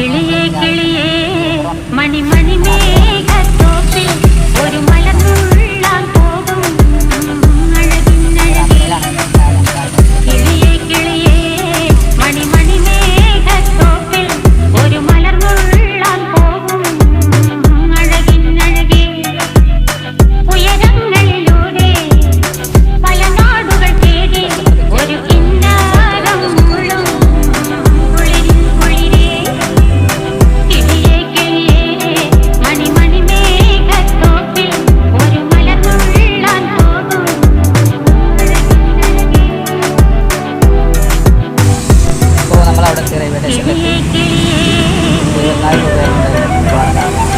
കിളിയേ കിളിയേ മണി മണി മേഘത്തോപ്പിൽ ഒരു മലർന്നുള്ളാൻ പോകും അഴകിനഴകേ. കിളിയേ കിളിയേ മണി മണി മേഘത്തോപ്പിൽ ഒരു മലർന്നുള്ളാൻ പോകും അഴകിനഴകേ. ഉയരങ്ങളിലൂടെ പല നാടുകൾ തേടി ഒരു കിന്നാരം മുള്ളും കുളിരിൻ കുളിരേ. കിളിയേ കിളിയേ മണി മണി മേഘത്തോപ്പിൽ ഒരു മലർന്നുള്ളാൻ പോകും അപ്പോൾ നമ്മളവിടെ കയറി കിളിയേ കിളിയേ. 24 രൂപ